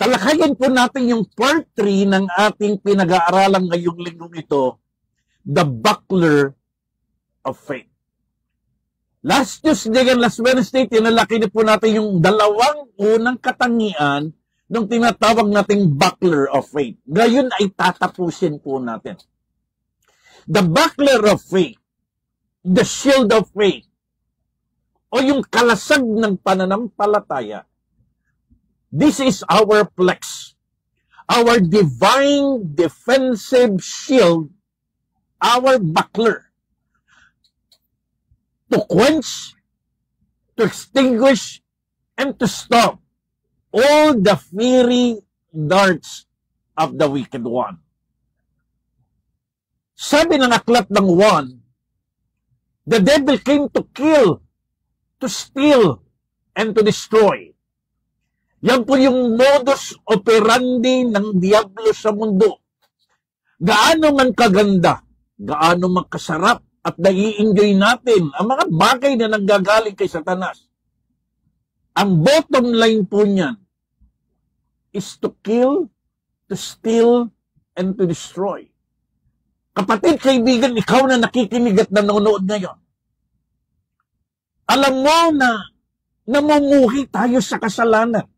Talakayin po natin yung part 3 ng ating pinag-aaralan ngayong linggong ito, the buckler of faith. Last Tuesday and last Wednesday, tinalaki na po natin yung dalawang unang katangian ng tinatawag nating buckler of faith. Ngayon ay tatapusin po natin. The buckler of faith, the shield of faith, o yung kalasag ng pananampalataya. This is our flex, our divine defensive shield, our buckler. To quench, to extinguish, and to stop all the fiery darts of the wicked one. Sabi ng aklat ng 1, the devil came to kill, to steal, and to destroy. Yan po yung modus operandi ng diablo sa mundo. Gaano man kaganda, gaano man kasarap, at nai-enjoy natin ang mga bagay na nanggagaling kay Satanas. Ang bottom line po niyan is to kill, to steal, and to destroy. Kapatid, kaibigan, ikaw na nakikinig at nanonood ngayon. Alam mo na namumuhi tayo sa kasalanan.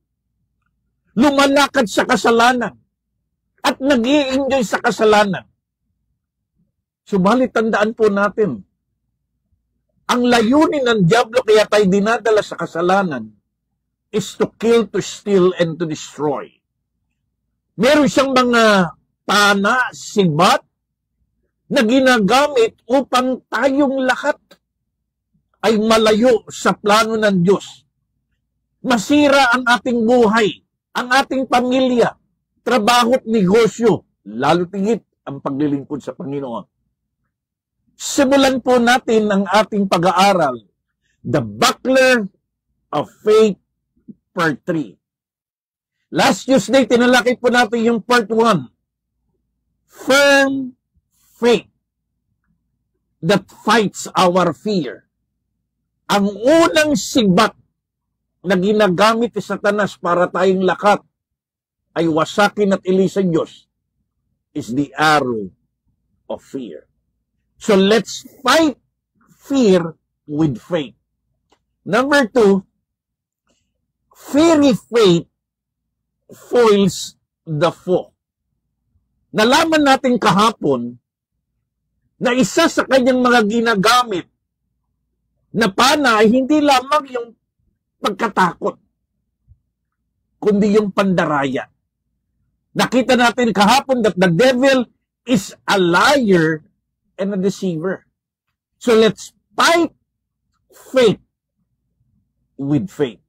Lumalakad sa kasalanan. At nag-i-enjoy sa kasalanan. Subalit tandaan po natin, ang layunin ng diablo kaya tayo dinadala sa kasalanan is to kill, to steal, and to destroy. Meron siyang mga pana, sibat, na ginagamit upang tayong lahat ay malayo sa plano ng Diyos. Masira ang ating buhay, ang ating pamilya, trabaho at negosyo, lalo tigit ang paglilingkod sa Panginoon. Simulan po natin ang ating pag-aaral, the buckler of faith, part 3. Last Tuesday, tinalakay po natin yung part 1, firm faith that fights our fear. Ang unang sibat na ginagamit ni Satanas para tayong lakat ay wasakin at ilisan Diyos is the arrow of fear. So let's fight fear with faith. Number 2, fiery faith foils the foe. Nalaman natin kahapon na isa sa kanyang mga ginagamit na pana ay hindi lamang yung pagkatakot, kundi yung pandaraya. Nakita natin kahapon that the devil is a liar and a deceiver. So let's fight faith with faith.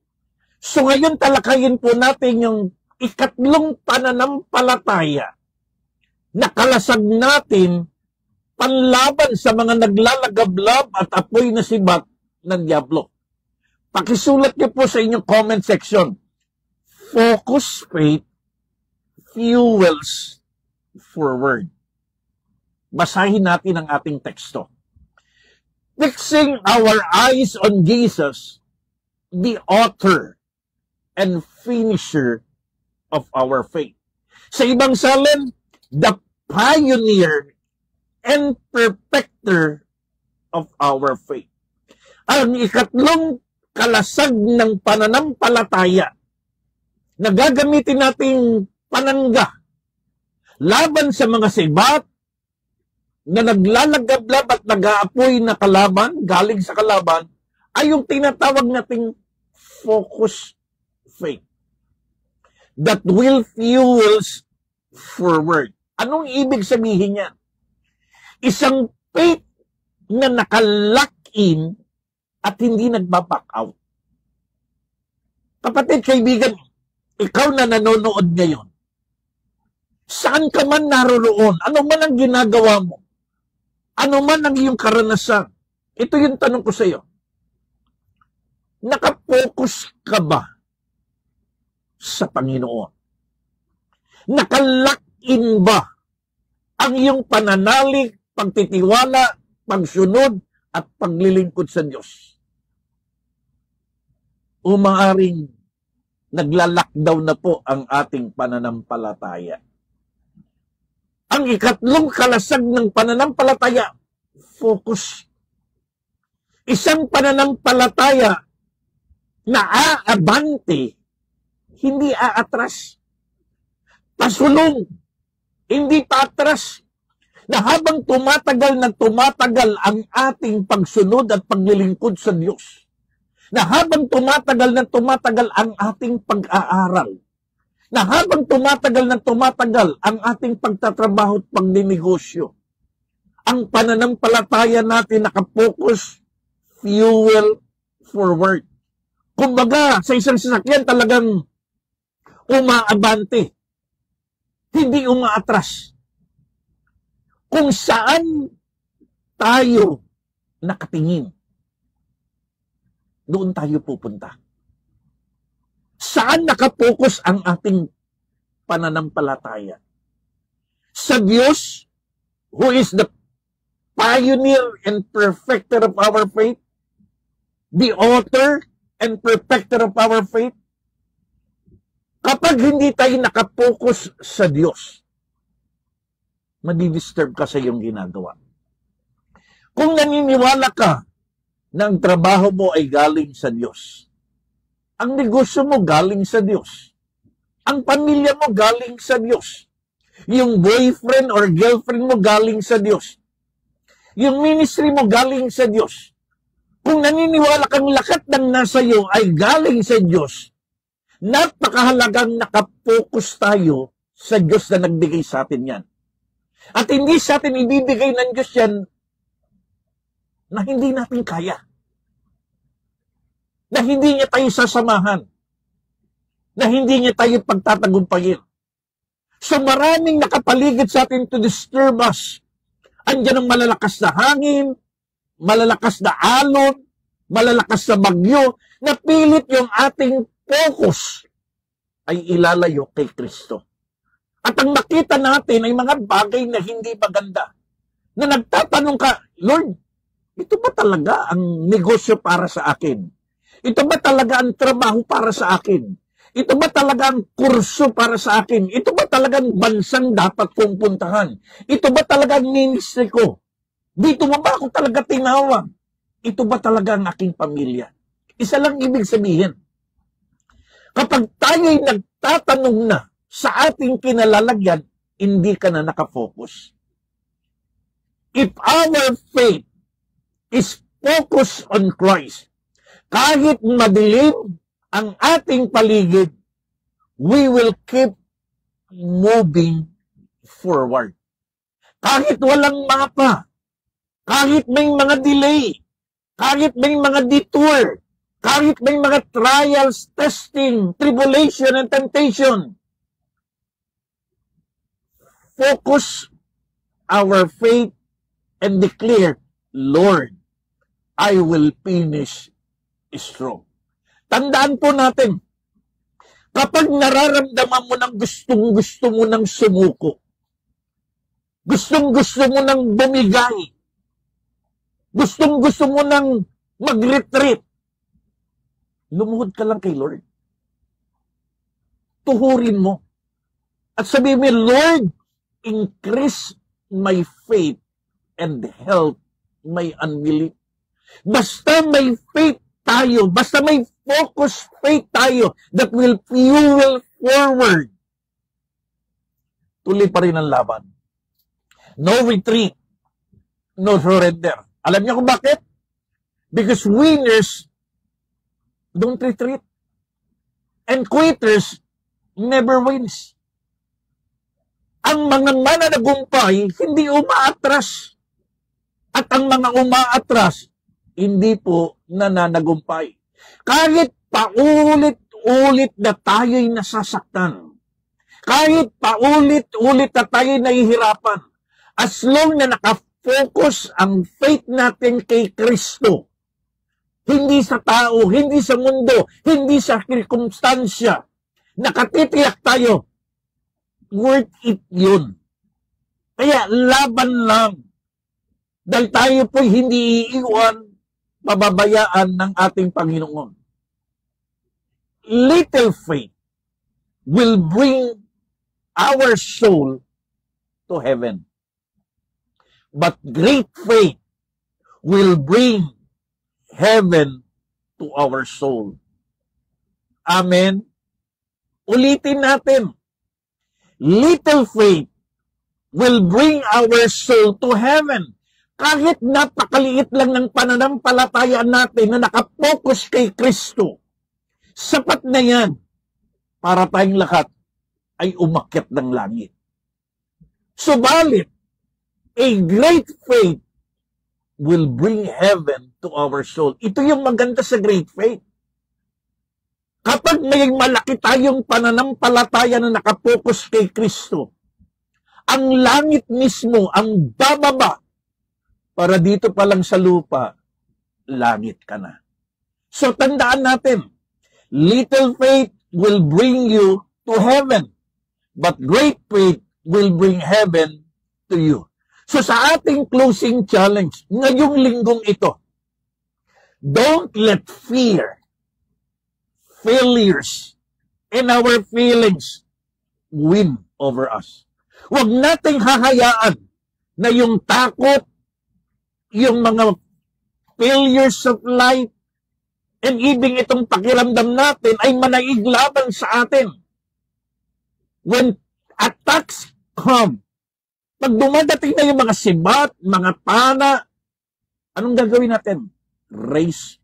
So ngayon talakayin po natin yung ikatlong pananampalataya na kalasag natin panlaban sa mga naglalagablab at apoy na sibat ng diablo. Pakisulat niyo po sa inyong comment section. Focus faith fuels forward. Basahin natin ang ating teksto. Fixing our eyes on Jesus, the author and finisher of our faith. Sa ibang salin, the pioneer and perfecter of our faith. Ang ikatlong kalasag ng pananampalataya na gagamitin nating panangga laban sa mga sibat na naglalagablab at nag-aapoy na kalaban, galing sa kalaban, ay yung tinatawag nating focus faith that will fuels forward. Anong ibig sabihin niya? Isang faith na nakalock in at hindi nagbaback out. Kapatid, kaibigan, ikaw na nanonood ngayon, saan ka man naroroon, ano man ang ginagawa mo, ano man ang iyong karanasan, ito yung tanong ko sa iyo. Nakapokus ka ba sa Panginoon? Nakalock-in ba ang iyong pananalig, pagtitiwala, pagsunod, at paglilingkod sa Diyos? O maaaring nagla-lockdown na po ang ating pananampalataya. Ang ikatlong kalasag ng pananampalataya, focus. Isang pananampalataya na aabante, hindi aatras. Pasulong, hindi paatras. Na habang tumatagal ang ating pagsunod at paglilingkod sa Diyos, na habang tumatagal ang ating pag-aaral, na habang tumatagal ang ating pagtatrabaho at pagninegosyo, ang pananampalataya natin nakapokus, fuel forward. Kumbaga, sa isang sasakyan talagang umaabante, hindi umaatras. Kung saan tayo nakatingin, doon tayo pupunta. Saan nakapokus ang ating pananampalataya? Sa Diyos, who is the pioneer and perfecter of our faith, the author and perfecter of our faith. Kapag hindi tayo nakapokus sa Diyos, madidisturb ka sa iyong ginagawa. Kung naniniwala ka na ang trabaho mo ay galing sa Diyos, ang negosyo mo galing sa Diyos, ang pamilya mo galing sa Diyos, yung boyfriend or girlfriend mo galing sa Diyos, yung ministry mo galing sa Diyos, kung naniniwala kang lahat ng nasa iyo ay galing sa Diyos, napakahalagang nakapokus tayo sa Diyos na nagbigay sa atin yan. At hindi sa atin ibibigay ng Diyos yan na hindi natin kaya. Na hindi niya tayo sasamahan. Na hindi niya tayo pagtatagumpayin. So maraming nakapaligid sa atin to disturb us. Andiyan ang malalakas na hangin, malalakas na alon, malalakas na bagyo, na pilit yung ating focus ay ilalayo kay Kristo. At ang makita natin ay mga bagay na hindi maganda. Na nagtatanong ka, Lord, ito ba talaga ang negosyo para sa akin? Ito ba talaga ang trabaho para sa akin? Ito ba talaga ang kurso para sa akin? Ito ba talaga ang bansang dapat kong puntahan? Ito ba talaga ang ministry ko? Dito mo ba ako talaga tinawag? Ito ba talaga ang aking pamilya? Isa lang ibig sabihin. Kapag tayo'y nagtatanong na sa ating kinalalagyan, hindi ka na nakafocus. If our faith is focused on Christ, kahit madilim ang ating paligid, we will keep moving forward. Kahit walang mapa, kahit may mga delay, kahit may mga detour, kahit may mga trials, testing, tribulation, and temptation, focus our faith and declare, Lord, I will finish strong. Tandaan po natin, kapag nararamdaman mo ng gustong-gusto mo ng sumuko, gustong-gusto mo ng bumigay, gustong-gusto mo ng mag-retreat, lumuhod ka lang kay Lord. Tuhurin mo. At sabihin mo, Lord, increase my faith and help my unbelief. Basta may faith tayo, basta may focus faith tayo that will fuel forward, tuloy pa rin ang laban. No retreat, no surrender. Alam niyo kung bakit? Because winners don't retreat. And quitters never wins. Ang mga mananagumpay, hindi umaatras. At ang mga umaatras, hindi po nananagumpay. Kahit paulit-ulit na tayo'y nasasaktan, kahit paulit-ulit na tayo'y nahihirapan, as long na nakafocus ang faith natin kay Kristo, hindi sa tao, hindi sa mundo, hindi sa circumstansya, nakatitiyak tayo, worth it yun. Kaya laban lang. Dahil tayo po'y hindi iiwan, pababayaan ng ating Panginoon. little faith will bring our soul to heaven. But great faith will bring heaven to our soul. Amen? Ulitin natin. Little faith will bring our soul to heaven. Kahit napakaliit lang ng pananampalataya natin na nakapokus kay Kristo, sapat na yan para tayong lahat ay umakyat ng langit. Subalit, a great faith will bring heaven to our soul. Ito yung maganda sa great faith. Kapag may malaki tayong pananampalataya na nakapokus kay Kristo, ang langit mismo ang bababa para dito pa lang sa lupa, langit ka na. So tandaan natin, little faith will bring you to heaven, but great faith will bring heaven to you. So sa ating closing challenge, ngayong linggong ito, don't let fear, failures, and our feelings win over us. Huwag nating hahayaan na yung takot, yung mga failures of life, and even itong pakiramdam natin ay manaig laban sa atin. When attacks come, pag dumadating na yung mga sibat, mga pana, anong gagawin natin? Raise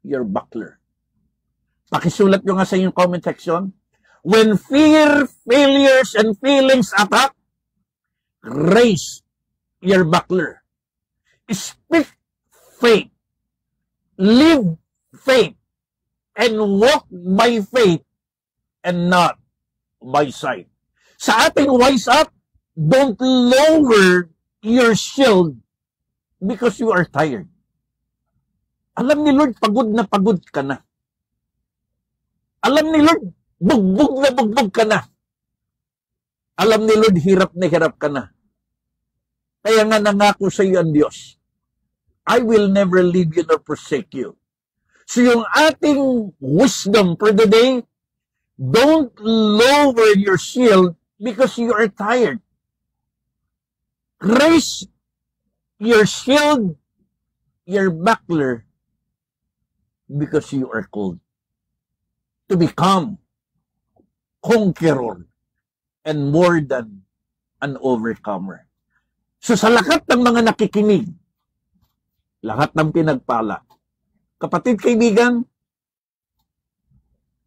your buckler. Pakisulat nyo nga sa inyong comment section. When fear, failures, and feelings attack, raise your buckler. Speak faith. Live faith. And walk by faith and not by sight. Sa ating wise up, don't lower your shield because you are tired. Alam ni Lord, pagod na pagod ka na. Alam ni Lord, bugbog na bugbog ka na. Alam ni Lord, hirap na hirap ka na. Kaya nga nangako sa iyo ang Diyos, I will never leave you nor forsake you. So yung ating wisdom for the day, don't lower your shield because you are tired. Raise your shield, your buckler, because you are called to become conqueror and more than an overcomer. So sa lahat ng mga nakikinig, lahat ng pinagpala, kapatid, kaibigan,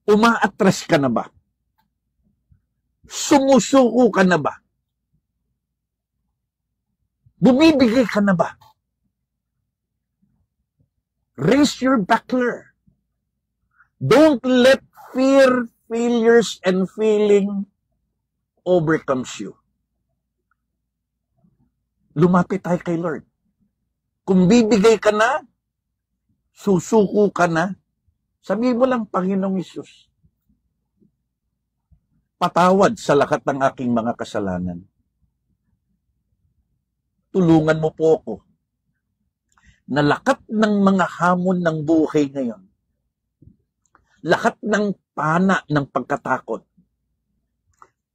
umaatras ka na ba? Sumusuko ka na ba? Bumibigay ka na ba? Raise your buckler. Don't let fear, failures, and feeling overcomes you. Lumapit tayo kay Lord. Kung bibigay ka na, susuko ka na, sabihin mo lang, Panginoong Hesus, patawad sa lahat ng aking mga kasalanan. Tulungan mo po ako na lakat ng mga hamon ng buhay ngayon, lakat ng pana ng pagkatakot,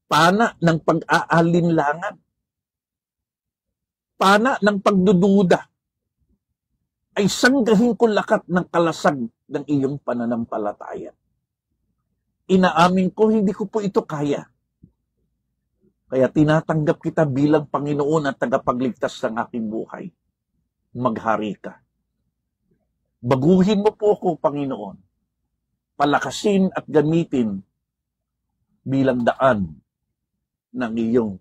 pana ng pag-aalinlangan, pana ng pagdududa, ay sanggahin ko lakat ng kalasag ng iyong pananampalataya. Inaamin ko, hindi ko po ito kaya. Kaya tinatanggap kita bilang Panginoon at tagapagligtas ng aking buhay. Maghari ka. Baguhin mo po ako, Panginoon. Palakasin at gamitin bilang daan ng iyong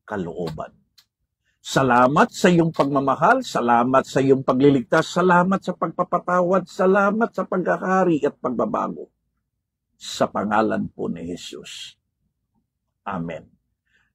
kalooban. Salamat sa iyong pagmamahal, salamat sa iyong pagliligtas, salamat sa pagpapatawad, salamat sa paghahari at pagbabago. Sa pangalan po ni Jesus. Amen.